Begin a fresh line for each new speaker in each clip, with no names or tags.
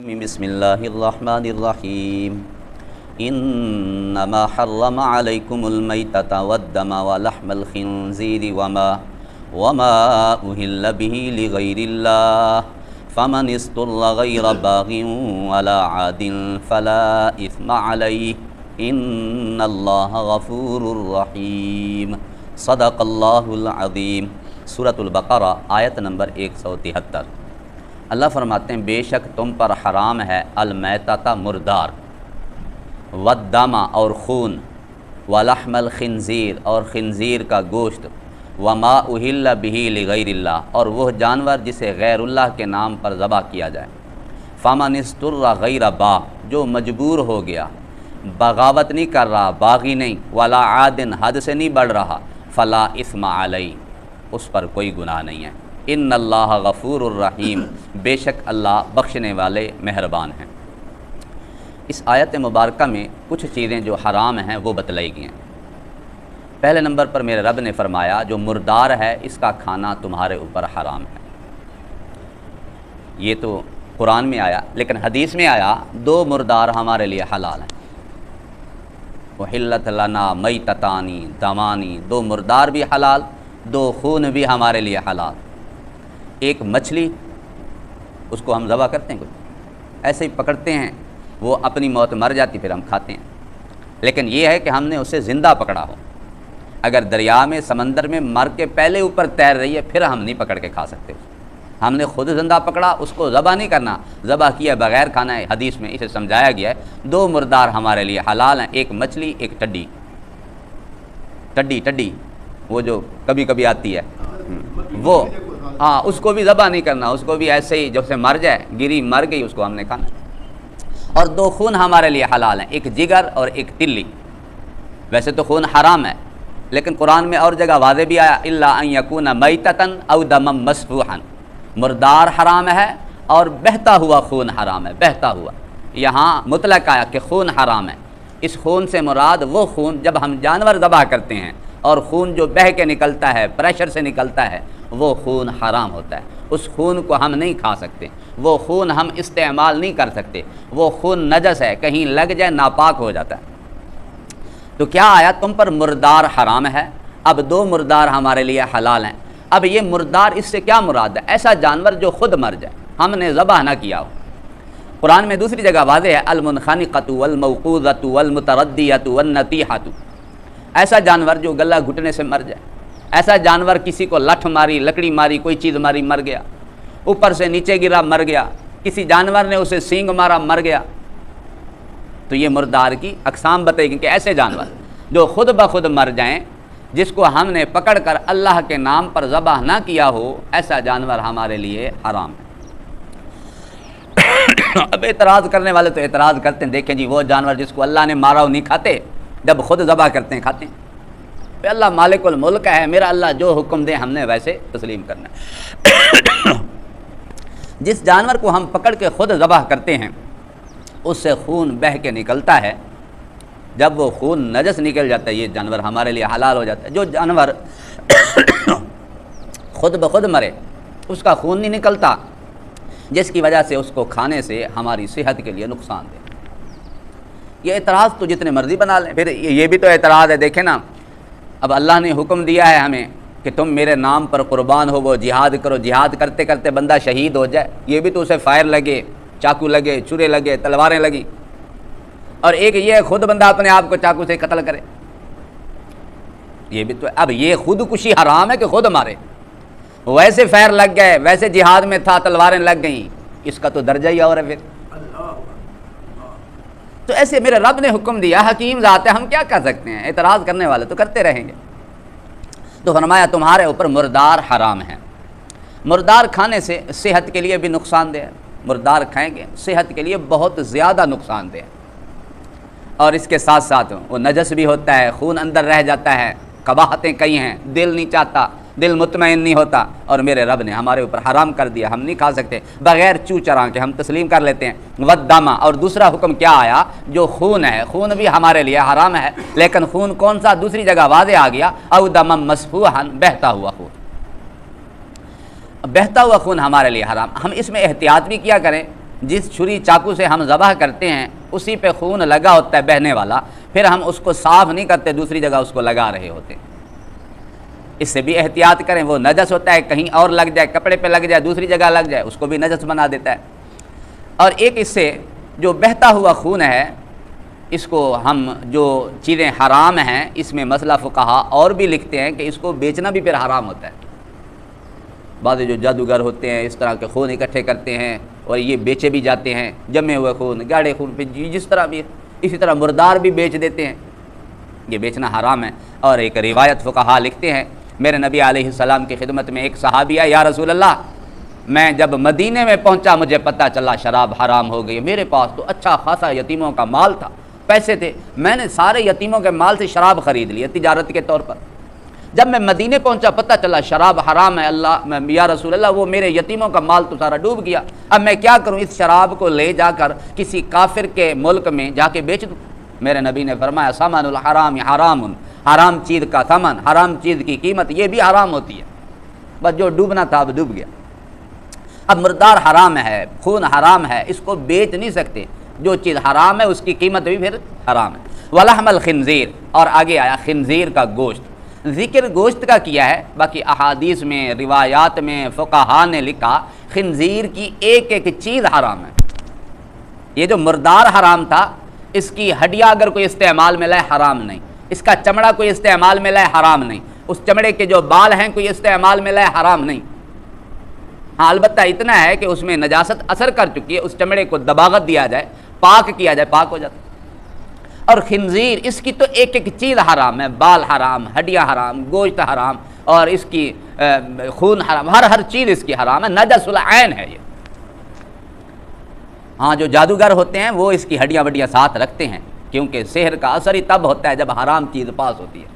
بسم اللہ الرحمن الرحیم انما حرم علیکم المیتۃ والدم ولحم الخنزیر وما اہل به لغیر اللہ فمن اضطر غیر باغ ولا عاد فلا اثم علیہ ان اللہ غفور رحیم صدق اللہ العظیم۔ سورۃ البقرہ آیت نمبر 173۔ اللہ فرماتے ہیں بے شک تم پر حرام ہے المیتۃ مردار، والدم اور خون، ولحم الخنزیر اور خنزیر کا گوشت، وما اہل به لغیر اللہ اور وہ جانور جسے غیر اللہ کے نام پر ذبح کیا جائے۔ فمن اضطر غیر باغ جو مجبور ہو گیا، بغاوت نہیں کر رہا، باغی نہیں، ولا عاد حد سے نہیں بڑھ رہا، فلا اثم علیہ اس پر کوئی گناہ نہیں ہے۔ ان اللہ غفور الرحیم بے شک اللہ بخشنے والے مہربان ہیں۔ اس آیت مبارکہ میں کچھ چیزیں جو حرام ہیں وہ بتلائی گئی ہیں۔ پہلے نمبر پر میرے رب نے فرمایا جو مردار ہے اس کا کھانا تمہارے اوپر حرام ہے۔ یہ تو قرآن میں آیا، لیکن حدیث میں آیا دو مردار ہمارے لیے حلال ہیں۔ وحلت لنا میتتانی دمانی، دو مردار بھی حلال، دو خون بھی ہمارے لیے حلال۔ ایک مچھلی، اس کو ہم ذبح کرتے ہیں، کچھ ایسے ہی پکڑتے ہیں، وہ اپنی موت مر جاتی پھر ہم کھاتے ہیں، لیکن یہ ہے کہ ہم نے اسے زندہ پکڑا ہو۔ اگر دریا میں سمندر میں مر کے پہلے اوپر تیر رہی ہے پھر ہم نہیں پکڑ کے کھا سکتے۔ ہم نے خود زندہ پکڑا، اس کو ذبح نہیں کرنا، ذبح کیا بغیر کھانا ہے۔ حدیث میں اسے سمجھایا گیا ہے دو مردار ہمارے لیے حلال ہیں، ایک مچھلی ایک ٹڈی۔ ٹڈی وہ جو کبھی کبھی آتی ہے وہ، ہاں اس کو بھی ذبح نہیں کرنا، اس کو بھی ایسے ہی جب سے مر جائے، گری مر گئی، اس کو ہم نے کھانا۔ اور دو خون ہمارے لیے حلال ہیں، ایک جگر اور ایک تلی۔ ویسے تو خون حرام ہے، لیکن قرآن میں اور جگہ واضح بھی آیا الا ان یکون میتۃ او دما مسفوحا، مردار حرام ہے اور بہتا ہوا خون حرام ہے، بہتا ہوا۔ یہاں مطلق آیا کہ خون حرام ہے۔ اس خون سے مراد وہ خون جب ہم جانور ذبح کرتے ہیں اور خون جو بہہ کے نکلتا ہے، پریشر سے نکلتا ہے، وہ خون حرام ہوتا ہے۔ اس خون کو ہم نہیں کھا سکتے، وہ خون ہم استعمال نہیں کر سکتے، وہ خون نجس ہے، کہیں لگ جائے ناپاک ہو جاتا ہے۔ تو کیا آیا تم پر مردار حرام ہے، اب دو مردار ہمارے لیے حلال ہیں۔ اب یہ مردار اس سے کیا مراد ہے؟ ایسا جانور جو خود مر جائے، ہم نے ذبح نہ کیا ہو۔ قرآن میں دوسری جگہ واضح ہے المنخنقۃ والموقوذۃ والمتردیۃ والنطیحۃ، ایسا جانور جو گلا گھٹنے سے مر جائے، ایسا جانور کسی کو لٹھ ماری، لکڑی ماری، کوئی چیز ماری مر گیا، اوپر سے نیچے گرا مر گیا، کسی جانور نے اسے سینگ مارا مر گیا۔ تو یہ مردار کی اقسام بتائی گئی کہ ایسے جانور جو خود بخود مر جائیں، جس کو ہم نے پکڑ کر اللہ کے نام پر ذبح نہ کیا ہو، ایسا جانور ہمارے لیے حرام ہے۔ اب اعتراض کرنے والے تو اعتراض کرتے ہیں دیکھیں جی وہ جانور جس کو اللہ نے مارا ہو نہیں کھاتے، جب خود ذبح کرتے ہیں کھاتے ہیں۔ اللہ مالک الملک ہے، میرا اللہ جو حکم دے ہم نے ویسے تسلیم کرنا ہے۔ جس جانور کو ہم پکڑ کے خود ذبح کرتے ہیں اس سے خون بہہ کے نکلتا ہے، جب وہ خون نجس نکل جاتا ہے یہ جانور ہمارے لیے حلال ہو جاتا ہے۔ جو جانور خود بخود مرے اس کا خون نہیں نکلتا، جس کی وجہ سے اس کو کھانے سے ہماری صحت کے لیے نقصان دے۔ یہ اعتراض تو جتنے مرضی بنا لیں، پھر یہ بھی تو اعتراض ہے، دیکھیں نا اب اللہ نے حکم دیا ہے ہمیں کہ تم میرے نام پر قربان ہو، وہ جہاد کرو، جہاد کرتے کرتے بندہ شہید ہو جائے، یہ بھی تو اسے فائر لگے، چاقو لگے، چھرے لگے، تلواریں لگی، اور ایک یہ خود بندہ اپنے آپ کو چاقو سے قتل کرے، یہ بھی تو۔ اب یہ خودکشی حرام ہے کہ خود مارے، ویسے فائر لگ گئے، ویسے جہاد میں تھا تلواریں لگ گئیں، اس کا تو درجہ ہی اور ہے۔ پھر تو ایسے میرے رب نے حکم دیا، حکیم ذات ہے، ہم کیا کر سکتے ہیں؟ اعتراض کرنے والے تو کرتے رہیں گے۔ تو فرمایا تمہارے اوپر مردار حرام ہے۔ مردار کھانے سے صحت کے لیے بھی نقصان دہ ہے، مردار کھائیں گے صحت کے لیے بہت زیادہ نقصان دہ ہے، اور اس کے ساتھ ساتھ وہ نجس بھی ہوتا ہے، خون اندر رہ جاتا ہے، قباحتیں کئی ہیں، دل نہیں چاہتا، دل مطمئن نہیں ہوتا، اور میرے رب نے ہمارے اوپر حرام کر دیا، ہم نہیں کھا سکتے بغیر چو چراں کے، ہم تسلیم کر لیتے ہیں۔ والدم، اور دوسرا حکم کیا آیا؟ جو خون ہے، خون بھی ہمارے لیے حرام ہے، لیکن خون کون سا؟ دوسری جگہ واضح آ گیا او دما مسفوحا، بہتا ہوا خون۔ بہتا ہوا خون ہمارے لیے حرام۔ ہم اس میں احتیاط بھی کیا کریں جس چھری چاقو سے ہم ذبح کرتے ہیں اسی پہ خون لگا ہوتا ہے بہنے والا، پھر ہم اس کو صاف نہیں کرتے، دوسری جگہ اس کو لگا رہے ہوتے ہیں۔ اس سے بھی احتیاط کریں، وہ نجس ہوتا ہے، کہیں اور لگ جائے، کپڑے پہ لگ جائے، دوسری جگہ لگ جائے، اس کو بھی نجس بنا دیتا ہے۔ اور ایک اس سے جو بہتا ہوا خون ہے، اس کو ہم جو چیزیں حرام ہیں، اس میں مسئلہ فقہا اور بھی لکھتے ہیں کہ اس کو بیچنا بھی پھر حرام ہوتا ہے۔ بعض جو جادوگر ہوتے ہیں اس طرح کے خون اکٹھے کرتے ہیں اور یہ بیچے بھی جاتے ہیں، جمے ہوئے خون، گاڑے خون پہ جس طرح بھی، اسی طرح مردار بھی بیچ دیتے ہیں، یہ بیچنا حرام ہے۔ اور ایک روایت فقہا لکھتے ہیں، میرے نبی علیہ السلام کی خدمت میں ایک صحابی آیا، یا رسول اللہ، میں جب مدینے میں پہنچا مجھے پتہ چلا شراب حرام ہو گئی، میرے پاس تو اچھا خاصا یتیموں کا مال تھا، پیسے تھے، میں نے سارے یتیموں کے مال سے شراب خرید لی تجارت کے طور پر، جب میں مدینے پہنچا پتہ چلا شراب حرام ہے، یا رسول اللہ وہ میرے یتیموں کا مال تو سارا ڈوب گیا، اب میں کیا کروں، اس شراب کو لے جا کر کسی کافر کے ملک میں جا کے بیچ دوں؟ میرے نبی نے فرمایا ثمن الحرام حرام، حرام چیز کا ثمن، حرام چیز کی قیمت یہ بھی حرام ہوتی ہے، بس جو ڈوبنا تھا اب ڈوب گیا۔ اب مردار حرام ہے، خون حرام ہے، اس کو بیچ نہیں سکتے، جو چیز حرام ہے اس کی قیمت بھی پھر حرام ہے۔ ولحم الخنزیر، اور آگے آیا خنزیر کا گوشت، ذکر گوشت کا کیا ہے، باقی احادیث میں روایات میں فقہا نے لکھا خنزیر کی ایک ایک چیز حرام ہے۔ یہ جو مردار حرام تھا، اس کی ہڈیاں اگر کوئی استعمال میں لائے حرام نہیں، اس کا چمڑا کوئی استعمال میں لائے حرام نہیں، اس چمڑے کے جو بال ہیں کوئی استعمال میں لائے حرام نہیں۔ ہاں البتہ اتنا ہے کہ اس میں نجاست اثر کر چکی ہے، اس چمڑے کو دباغت دیا جائے، پاک کیا جائے، پاک ہو جاتا ہے۔ اور خنزیر اس کی تو ایک ایک چیز حرام ہے، بال حرام، ہڈیاں حرام، گوشت حرام، اور اس کی خون حرام، ہر چیز اس کی حرام ہے، نجس العین ہے یہ۔ ہاں جو جادوگر ہوتے ہیں وہ اس کی ہڈیاں وڈیاں ساتھ رکھتے ہیں، کیونکہ سحر کا اثر ہی تب ہوتا ہے جب حرام چیز پاس ہوتی ہے،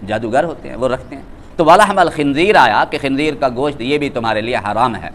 جادوگر ہوتے ہیں وہ رکھتے ہیں۔ تو ولحم الخنزیر آیا کہ خنزیر کا گوشت یہ بھی تمہارے لیے حرام ہے۔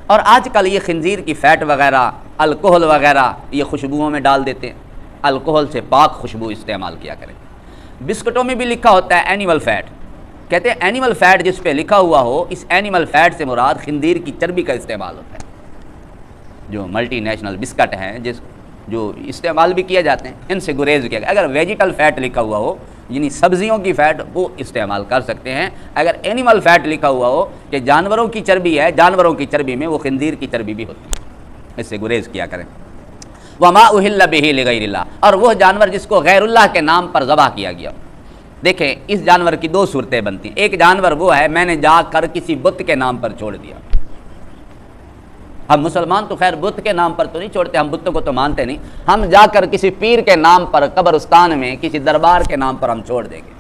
اور آج کل یہ خنزیر کی فیٹ وغیرہ، الکحل وغیرہ یہ خوشبوؤں میں ڈال دیتے ہیں، الکحل سے پاک خوشبو استعمال کیا کریں۔ بسکٹوں میں بھی لکھا ہوتا ہے اینیمل فیٹ، کہتے ہیں اینیمل فیٹ جس پہ لکھا ہوا ہو، اس اینیمل فیٹ سے مراد خنزیر کی چربی کا استعمال ہوتا ہے۔ جو ملٹی نیشنل بسکٹ ہیں جو استعمال بھی کیے جاتے ہیں، ان سے گریز کیا گیا۔ اگر ویجیٹل فیٹ لکھا ہوا ہو یعنی سبزیوں کی فیٹ، وہ استعمال کر سکتے ہیں۔ اگر اینیمل فیٹ لکھا ہوا ہو کہ جانوروں کی چربی ہے، جانوروں کی چربی میں وہ خنزیر کی چربی بھی ہوتی ہے، اس سے گریز کیا کریں۔ وما اہل بہ لغیر اللہ، اور وہ جانور جس کو غیر اللہ کے نام پر ذبح کیا گیا۔ دیکھیں اس جانور کی دو صورتیں بنتی ہیں، ایک جانور وہ ہے میں نے جا کر کسی بت کے نام پر چھوڑ دیا۔ ہم مسلمان تو خیر بت کے نام پر تو نہیں چھوڑتے، ہم بتوں کو تو مانتے نہیں، ہم جا کر کسی پیر کے نام پر، قبرستان میں کسی دربار کے نام پر ہم چھوڑ دیں گے،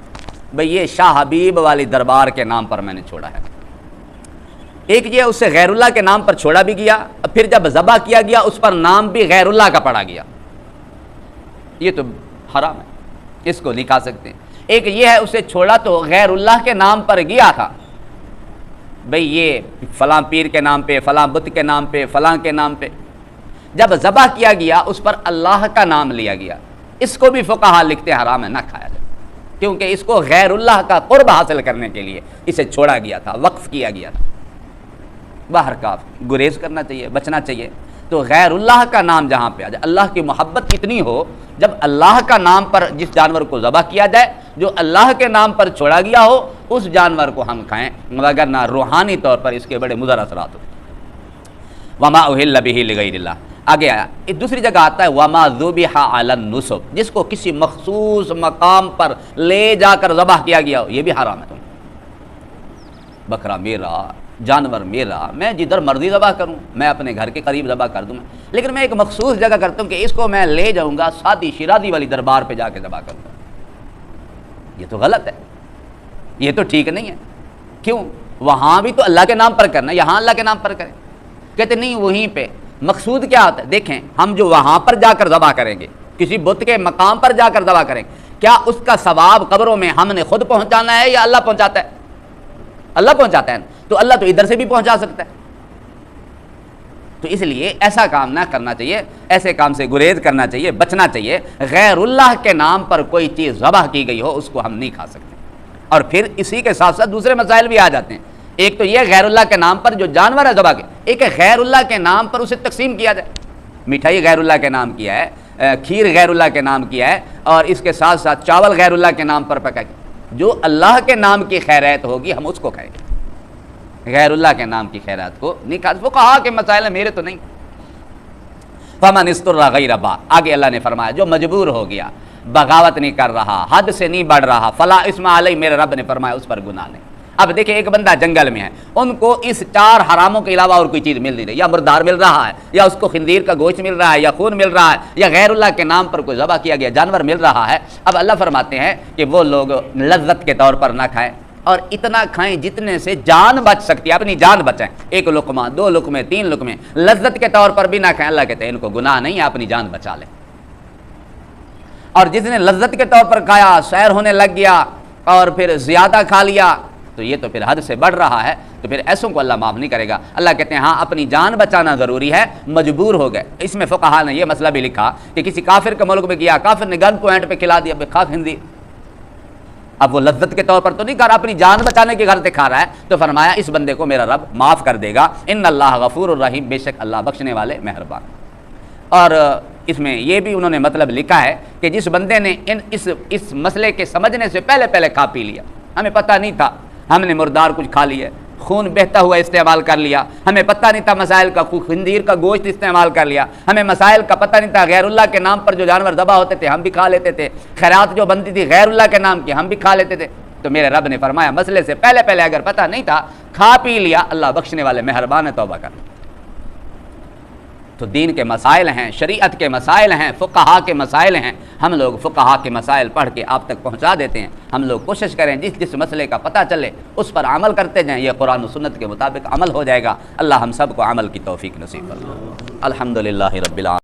بھئی یہ شاہ حبیب والی دربار کے نام پر میں نے چھوڑا ہے۔ ایک یہ اس سے غیر اللہ کے نام پر چھوڑا بھی گیا، پھر جب ذبح کیا گیا اس پر نام بھی غیر اللہ کا پڑا گیا، یہ تو حرام ہے، اس کو نہیں کھا سکتے۔ ایک یہ ہے اسے چھوڑا تو غیر اللہ کے نام پر گیا تھا، بھئی یہ فلاں پیر کے نام پہ، فلاں بت کے نام پہ، فلاں کے نام پہ، جب ذبح کیا گیا اس پر اللہ کا نام لیا گیا، اس کو بھی فقہا لکھتے حرام ہے، نہ کھایا جائے، کیونکہ اس کو غیر اللہ کا قرب حاصل کرنے کے لیے اسے چھوڑا گیا تھا، وقف کیا گیا تھا۔ باہر کا گریز کرنا چاہیے، بچنا چاہیے۔ تو غیر اللہ کا نام جہاں پہ آ جائے، اللہ کی محبت اتنی ہو جب اللہ کا نام پر جس جانور کو ذبح کیا جائے، جو اللہ کے نام پر چھوڑا گیا ہو، اس جانور کو ہم کھائیں، مگر نہ روحانی طور پر اس کے بڑے مضر اثرات ہوتے ہیں۔ وما اہل بہ لغیر اللہ، آگے آیا دوسری جگہ آتا ہے وما ذبح علی النصب، جس کو کسی مخصوص مقام پر لے جا کر ذبح کیا گیا ہو، یہ بھی حرام ہے۔ بکرا میرا، جانور میرا، میں جدھر مرضی ذبح کروں، میں اپنے گھر کے قریب ذبح کر دوں، لیکن میں ایک مخصوص جگہ کرتا ہوں کہ اس کو میں لے جاؤں گا شادی شیرازی والی دربار پہ جا کے ذبح کروں گا، یہ تو غلط ہے، یہ تو ٹھیک نہیں ہے۔ کیوں؟ وہاں بھی تو اللہ کے نام پر کرنا، یہاں اللہ کے نام پر کریں، کہتے نہیں وہیں پہ مقصود کیا ہوتا ہے۔ دیکھیں ہم جو وہاں پر جا کر ذبح کریں گے، کسی بت کے مقام پر جا کر ذبح کریں گے، کیا اس کا ثواب قبروں میں ہم نے خود پہنچانا ہے یا اللہ پہنچاتا ہے؟ اللہ پہنچاتا ہے، تو اللہ تو ادھر سے بھی پہنچا سکتا ہے۔ تو اس لیے ایسا کام نہ کرنا چاہیے، ایسے کام سے گریز کرنا چاہیے، بچنا چاہیے۔ غیر اللہ کے نام پر کوئی چیز ذبح کی گئی ہو اس کو ہم نہیں کھا سکتے۔ اور پھر اسی کے ساتھ ساتھ دوسرے مسائل بھی آ جاتے ہیں۔ ایک تو یہ غیر اللہ کے نام پر جو جانور ہے ذبح کے، ایک غیر اللہ کے نام پر اسے تقسیم کیا جائے. مٹھائی غیر اللہ کے نام کیا ہے, کھیر غیر اللہ کے نام کیا ہے, اور اس کے ساتھ ساتھ چاول غیر اللہ کے نام پر پکا. جو اللہ کے نام کی خیرات ہوگی ہم اس کو کھائیں گے, غیر اللہ کے نام کی خیرات کو نہیں کھا. وہ کہا کہ مسائل میرے تو نہیں. فمن استر غیر باغ, آگے اللہ نے فرمایا جو مجبور ہو گیا, بغاوت نہیں کر رہا, حد سے نہیں بڑھ رہا, فلا اسم علیہ, میرے رب نے فرمایا اس پر گناہ نہیں. اب دیکھیں ایک بندہ جنگل میں ہے, ان کو اس 4 حراموں کے علاوہ اور کوئی چیز مل نہیں رہی, یا مردار مل رہا ہے, یا اس کو خنزیر کا گوشت مل رہا ہے, یا خون مل رہا ہے, یا غیر اللہ کے نام پر کوئی ذبح کیا گیا جانور مل رہا ہے. اب اللہ فرماتے ہیں کہ وہ لوگ لذت کے طور پر نہ کھائیں, اور اتنا کھائیں جتنے سے جان بچ سکتی ہے, اپنی جان بچائیں. 1 لقمہ 2 لقمے 3 لقمے, لذت کے طور پر بھی نہ کھائیں. اللہ کہتے ہیں ان کو گناہ نہیں ہے, اپنی جان بچا لیں. اور جس نے لذت کے طور پر کھایا, سیر ہونے لگ گیا اور پھر زیادہ کھا لیا, تو یہ تو پھر حد سے بڑھ رہا ہے, تو پھر ایسوں کو اللہ معاف نہیں کرے گا. اللہ کہتے ہیں ہاں اپنی جان بچانا ضروری ہے, مجبور ہو گئے. اس میں فقہا نے یہ مسئلہ بھی لکھا کہ کسی کافر کے ملک میں گیا, کافر نے گن پوائنٹ پہ کھلا دیا, کھا خنزیر. اب وہ لذت کے طور پر تو نہیں کھا رہا, اپنی جان بچانے کے غرض سے کھا رہا ہے, تو فرمایا اس بندے کو میرا رب معاف کر دے گا. ان اللہ غفور الرحیم, بے شک اللہ بخشنے والے مہربان. اور اس میں یہ بھی انہوں نے مطلب لکھا ہے کہ جس بندے نے اس مسئلے کے سمجھنے سے پہلے کھا پی لیا, ہمیں پتہ نہیں تھا, ہم نے مردار کچھ کھا لیا, خون بہتا ہوا استعمال کر لیا, ہمیں پتہ نہیں تھا مسائل کا, خنزیر کا گوشت استعمال کر لیا, ہمیں مسائل کا پتہ نہیں تھا, غیر اللہ کے نام پر جو جانور ذبح ہوتے تھے ہم بھی کھا لیتے تھے, خیرات جو بنتی تھی غیر اللہ کے نام کی ہم بھی کھا لیتے تھے. تو میرے رب نے فرمایا مسئلے سے پہلے اگر پتہ نہیں تھا, کھا پی لیا, اللہ بخشنے والے مہربان ہے, توبہ کر. تو دین کے مسائل ہیں, شریعت کے مسائل ہیں, فقہا کے مسائل ہیں. ہم لوگ فقہا کے مسائل پڑھ کے آپ تک پہنچا دیتے ہیں. ہم لوگ کوشش کریں جس مسئلے کا پتہ چلے اس پر عمل کرتے جائیں, یہ قرآن و سنت کے مطابق عمل ہو جائے گا. اللہ ہم سب کو عمل کی توفیق نصیب فرمائے. الحمدللہ رب العالمین.